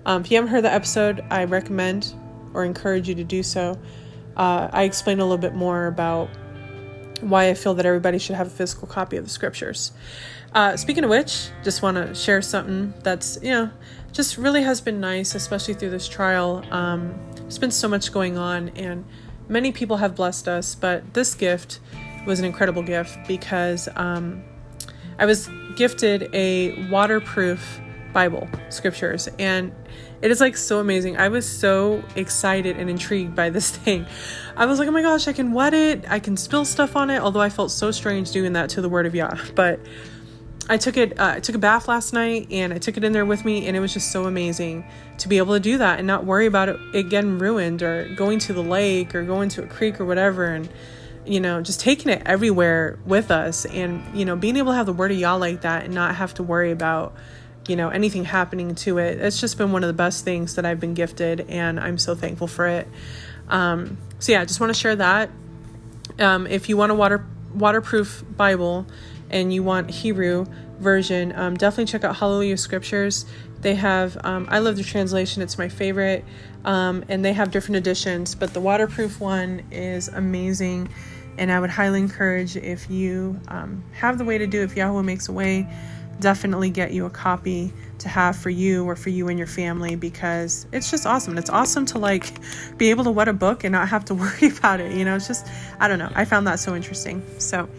If you haven't heard the episode, I recommend or encourage you to do so. I explain a little bit more about why I feel that everybody should have a physical copy of the scriptures. Speaking of which, just want to share something that's, just really has been nice, especially through this trial. There's been so much going on, and many people have blessed us, but this gift was an incredible gift because I was gifted a waterproof Bible, scriptures, and it is like so amazing. I was so excited and intrigued by this thing. I was like, oh my gosh, I can wet it. I can spill stuff on it. Although I felt so strange doing that to the word of Yah. But I took a bath last night, and I took it in there with me, and it was just so amazing to be able to do that and not worry about it getting ruined or going to the lake or going to a creek or whatever. And, just taking it everywhere with us, and, being able to have the word of Yah like that and not have to worry about anything happening to it. It's just been one of the best things that I've been gifted, and I'm so thankful for it. So yeah, I just want to share that. If you want a waterproof Bible and you want Hebrew version, definitely check out Hallelujah Scriptures. They have, I love the translation. It's my favorite. And they have different editions, but the waterproof one is amazing. And I would highly encourage, if you have the way to do it, if Yahweh makes a way, definitely get you a copy to have for you or for you and your family, because it's just awesome. It's awesome to be able to wet a book and not have to worry about it. It's just, I don't know. I found that so interesting. So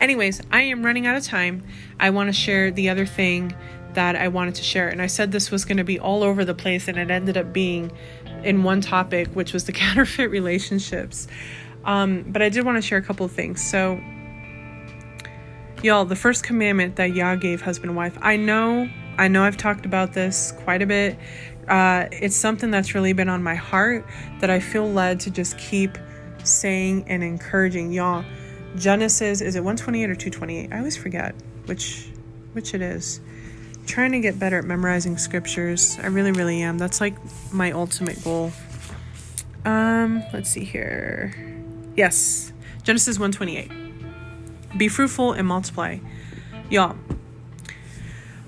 anyways, I am running out of time. I want to share the other thing that I wanted to share. And I said this was going to be all over the place, and it ended up being in one topic, which was the counterfeit relationships. But I did want to share a couple of things. So y'all, the first commandment that Yah gave husband and wife, I know I've talked about this quite a bit. It's something that's really been on my heart that I feel led to just keep saying and encouraging y'all. Genesis, is it 128 or 228? I always forget which it is. I'm trying to get better at memorizing scriptures. I really, really am. That's like my ultimate goal. Let's see here. Yes, Genesis 128. Be fruitful and multiply. Y'all,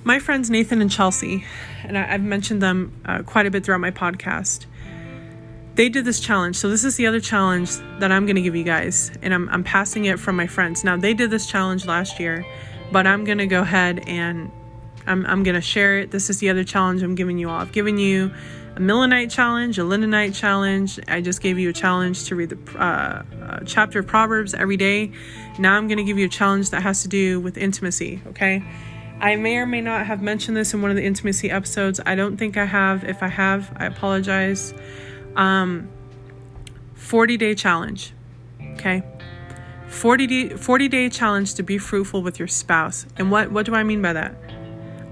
my friends Nathan and Chelsea, and I've mentioned them quite a bit throughout my podcast, they did this challenge. So this is the other challenge that I'm going to give you guys, and I'm passing it from my friends. Now, they did this challenge last year, but I'm going to go ahead and I'm going to share it. This is the other challenge I'm giving you all. I've given you a Milanite challenge, a Lindenite challenge. I just gave you a challenge to read the chapter of Proverbs every day. Now I'm going to give you a challenge that has to do with intimacy, okay? I may or may not have mentioned this in one of the intimacy episodes. I don't think I have. If I have, I apologize. 40-day challenge, okay? 40-day challenge to be fruitful with your spouse. And what do I mean by that?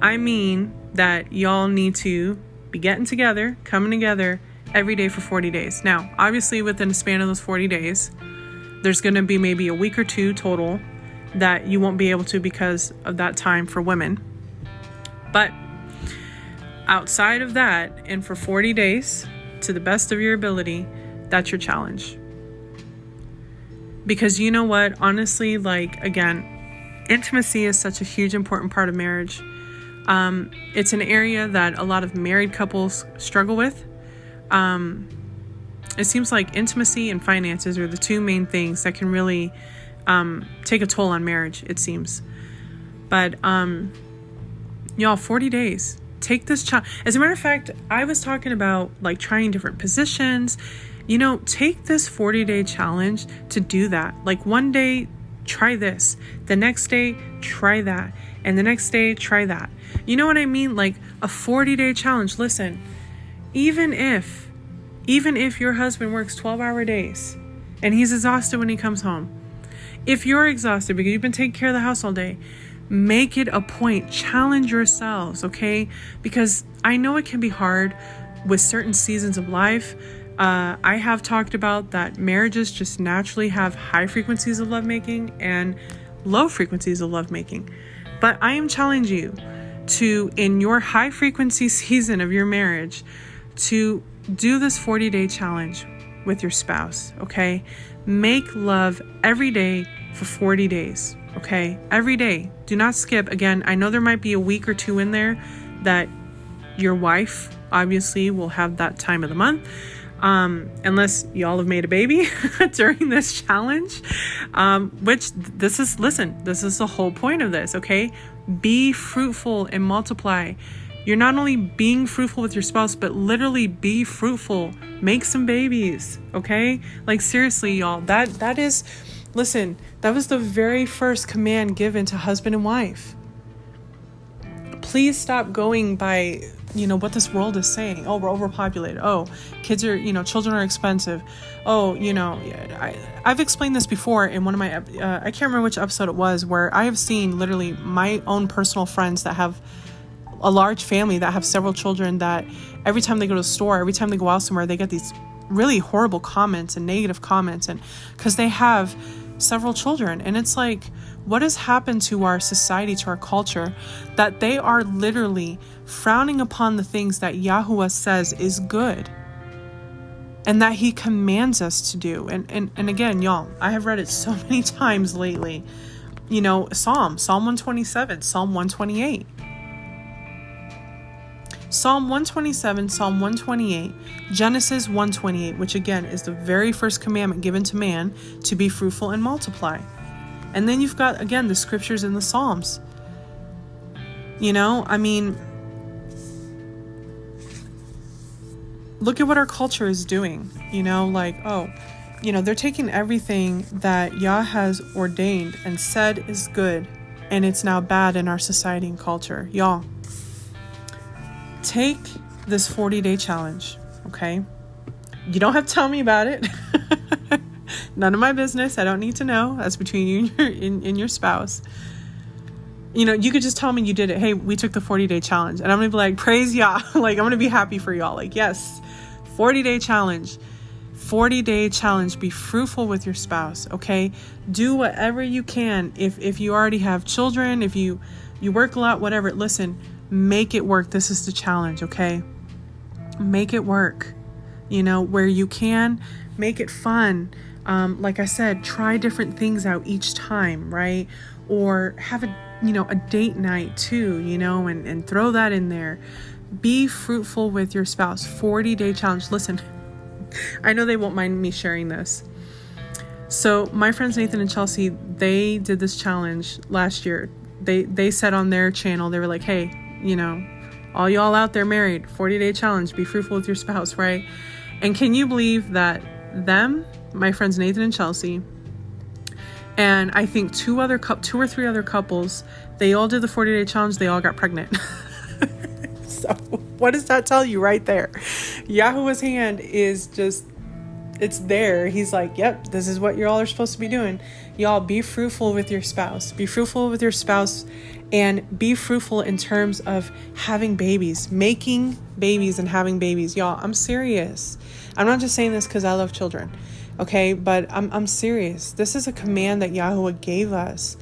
I mean that y'all need to be getting together, coming together every day for 40 days. Now, obviously, within the span of those 40 days, there's going to be maybe a week or two total that you won't be able to because of that time for women. But Outside of that, and for 40 days, to the best of your ability, that's your challenge. Because you know what? Honestly, like, again, intimacy is such a huge, important part of marriage. It's an area that a lot of married couples struggle with. It seems like intimacy and finances are the two main things that can really take a toll on marriage, it seems. But y'all, 40 days. Take this challenge. As a matter of fact, I was talking about like trying different positions. Take this 40-day challenge to do that. Like one day, try this. The next day, try that. And the next day, try that. You know what I mean? Like a 40-day challenge. Listen, even if your husband works 12-hour days and he's exhausted when he comes home, if you're exhausted because you've been taking care of the house all day, make it a point. Challenge yourselves, okay? Because I know it can be hard with certain seasons of life. I have talked about that marriages just naturally have high frequencies of lovemaking and low frequencies of lovemaking. But I am challenging you to, in your high frequency season of your marriage, to do this 40-day challenge with your spouse, okay? Make love every day for 40 days, okay? Every day. Do not skip. Again, I know there might be a week or two in there that your wife obviously will have that time of the month, unless y'all have made a baby during this challenge, which this is the whole point of this, okay? Be fruitful and multiply. You're not only being fruitful with your spouse, but literally be fruitful. Make some babies, okay? Like seriously, y'all, that was the very first command given to husband and wife. Please stop going by, what this world is saying. Oh, we're overpopulated. Oh, children are expensive. Oh, I've explained this before in one of my, I can't remember which episode it was, where I have seen literally my own personal friends that have a large family, that have several children, that every time they go to the store, every time they go out somewhere, they get these really horrible comments and negative comments, and because they have several children. And it's like, what has happened to our society, to our culture, that they are literally frowning upon the things that Yahuwah says is good and that he commands us to do. And again, y'all, I have read it so many times lately. Psalm 127, Psalm 128. Psalm 127, Psalm 128, Genesis 1:28, which again is the very first commandment given to man, to be fruitful and multiply. And then you've got, again, the scriptures in the Psalms. Look at what our culture is doing. They're taking everything that Yah has ordained and said is good, and it's now bad in our society and culture. Y'all, take this 40-day challenge, okay? You don't have to tell me about it. None of my business. I don't need to know. That's between you and your spouse. You could just tell me you did it. Hey, we took the 40-day challenge. And I'm going to be like, praise Yah. Like, I'm going to be happy for y'all. Like, yes, 40-day challenge. 40-day challenge. Be fruitful with your spouse, okay? Do whatever you can. If you already have children, if you work a lot, whatever. Listen, make it work. This is the challenge, okay? Make it work. Where you can, make it fun. Like I said, try different things out each time, right? Or have a date night too, and throw that in there. Be fruitful with your spouse. 40-day challenge. Listen, I know they won't mind me sharing this. So my friends Nathan and Chelsea, they did this challenge last year. They said on their channel, they were like, hey, all y'all out there married, 40-day challenge, be fruitful with your spouse, right? And can you believe that my friends Nathan and Chelsea, and I think two or three other couples, they all did the 40-day challenge. They all got pregnant. So what does that tell you right there? Yahuwah's hand is just, it's there. He's like, yep, this is what you all are supposed to be doing. Y'all, be fruitful with your spouse. Be fruitful with your spouse, and be fruitful in terms of having babies, making babies and having babies. Y'all, I'm serious. I'm not just saying this because I love children. Okay, but I'm serious. This is a command that Yahuwah gave us.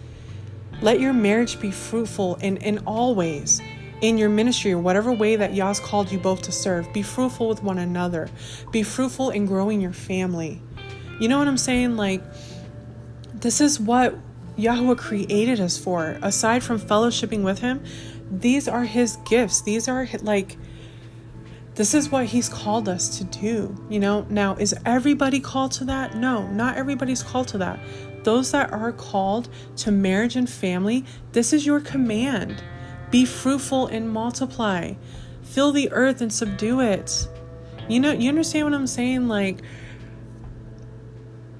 Let your marriage be fruitful in all ways. in your ministry or whatever way that Yah's called you both to serve. Be fruitful with one another. Be fruitful in growing your family. You know what I'm saying? Like, this is what Yahweh created us for. Aside from fellowshipping with him, these are his gifts. These are like, this is what he's called us to do. Now, is everybody called to that? No, not everybody's called to that. Those that are called to marriage and family, this is your command. Be fruitful and multiply. Fill the earth and subdue it. You understand what I'm saying? Like,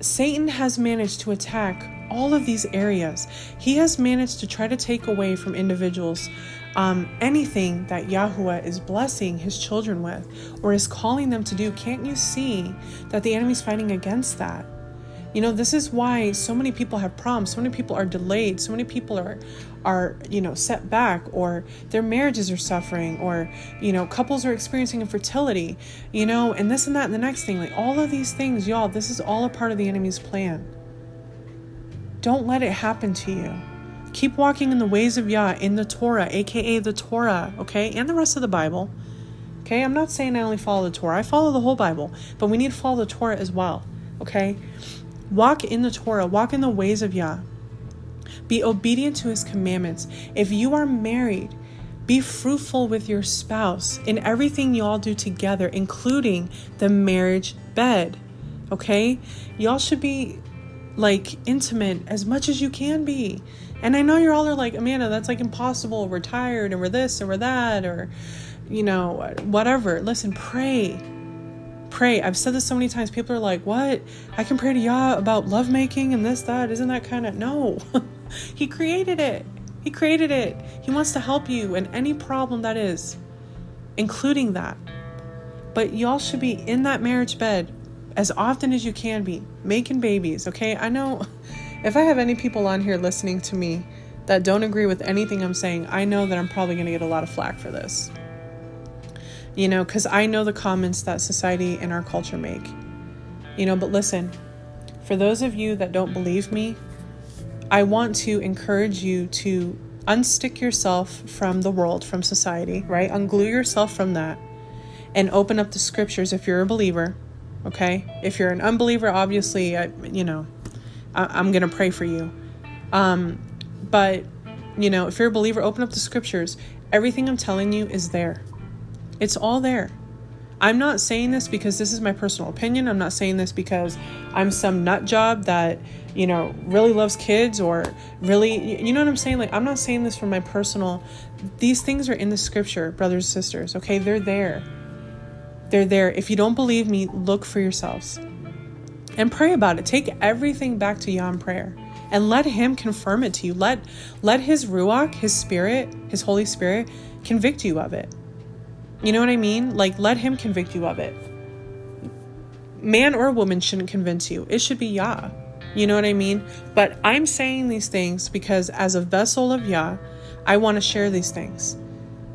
Satan has managed to attack all of these areas. He has managed to try to take away from individuals anything that Yahuwah is blessing his children with or is calling them to do. Can't you see that the enemy's fighting against that? This is why so many people have problems. So many people are delayed. So many people are set back, or their marriages are suffering, or, couples are experiencing infertility, and this and that and the next thing. Like, all of these things, y'all, this is all a part of the enemy's plan. Don't let it happen to you. Keep walking in the ways of Yah, in the Torah, aka the Torah, okay? And the rest of the Bible, okay? I'm not saying I only follow the Torah. I follow the whole Bible, but we need to follow the Torah as well, okay? Walk in the Torah. Walk in the ways of Yah. Be obedient to his commandments. If you are married, be fruitful with your spouse in everything you all do together, including the marriage bed, okay? Y'all should be like intimate as much as you can be. And I know you're all are like, Amanda, that's like impossible. We're tired and we're this and we're that, or, whatever. Listen, pray. I've said this so many times. People are like, what? I can pray to Yah about lovemaking and this, that. Isn't that kind of... No. He created it. He wants to help you in any problem that is, including that. But y'all should be in that marriage bed as often as you can be, making babies, okay? I know if I have any people on here listening to me that don't agree with anything I'm saying, I know that I'm probably going to get a lot of flack for this. Because I know the comments that society and our culture make. But listen, for those of you that don't believe me, I want to encourage you to unstick yourself from the world, from society, right? Unglue yourself from that and open up the scriptures if you're a believer, okay? If you're an unbeliever, obviously, I'm going to pray for you. But, if you're a believer, open up the scriptures. Everything I'm telling you is there. It's all there. I'm not saying this because this is my personal opinion. I'm not saying this because I'm some nut job that, really loves kids or really, you know what I'm saying? Like, I'm not saying this from my personal, these things are in the scripture, brothers and sisters, okay? They're there. If you don't believe me, look for yourselves and pray about it. Take everything back to Yah in prayer and let him confirm it to you. Let his Ruach, his spirit, his Holy Spirit convict you of it. You know what I mean? Like, let him convict you of it. Man or woman shouldn't convince you. It should be Yah. You know what I mean? But I'm saying these things because as a vessel of Yah, I want to share these things.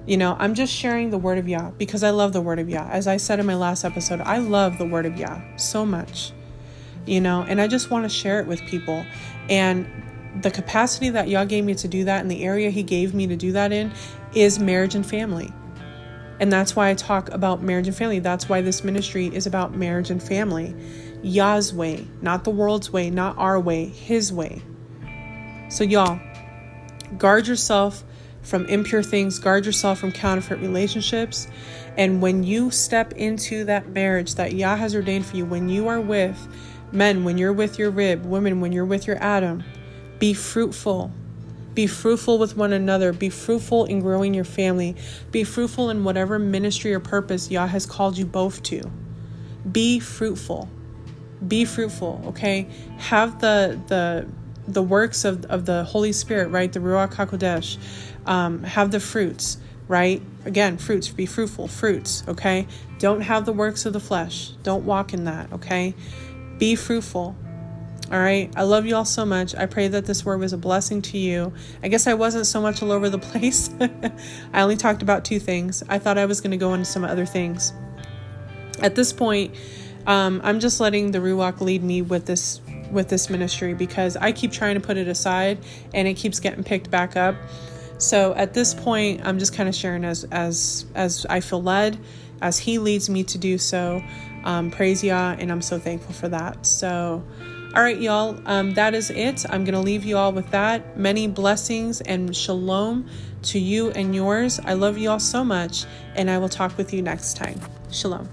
I'm just sharing the word of Yah because I love the word of Yah. As I said in my last episode, I love the word of Yah so much, and I just want to share it with people. And the capacity that Yah gave me to do that, and the area he gave me to do that in, is marriage and family. And that's why I talk about marriage and family. That's why this ministry is about marriage and family. Yah's way, not the world's way, not our way, his way. So y'all, guard yourself from impure things. Guard yourself from counterfeit relationships. And when you step into that marriage that Yah has ordained for you, when you are with men, when you're with your rib, women, when you're with your Adam, be fruitful. Be fruitful with one another. Be fruitful in growing your family. Be fruitful in whatever ministry or purpose Yah has called you both to. Be fruitful. Be fruitful, okay? Have the works of the Holy Spirit, right? The Ruach HaKodesh. Have the fruits, right? Again, fruits. Be fruitful. Fruits, okay? Don't have the works of the flesh. Don't walk in that, okay? Be fruitful. All right. I love you all so much. I pray that this word was a blessing to you. I guess I wasn't so much all over the place. I only talked about 2 things. I thought I was going to go into some other things. At this point, I'm just letting the Ruach lead me with this ministry because I keep trying to put it aside and it keeps getting picked back up. So at this point, I'm just kind of sharing as I feel led, as He leads me to do so. Praise Yah, and I'm so thankful for that. So, all right, y'all, that is it. I'm going to leave you all with that. Many blessings and shalom to you and yours. I love you all so much, and I will talk with you next time. Shalom.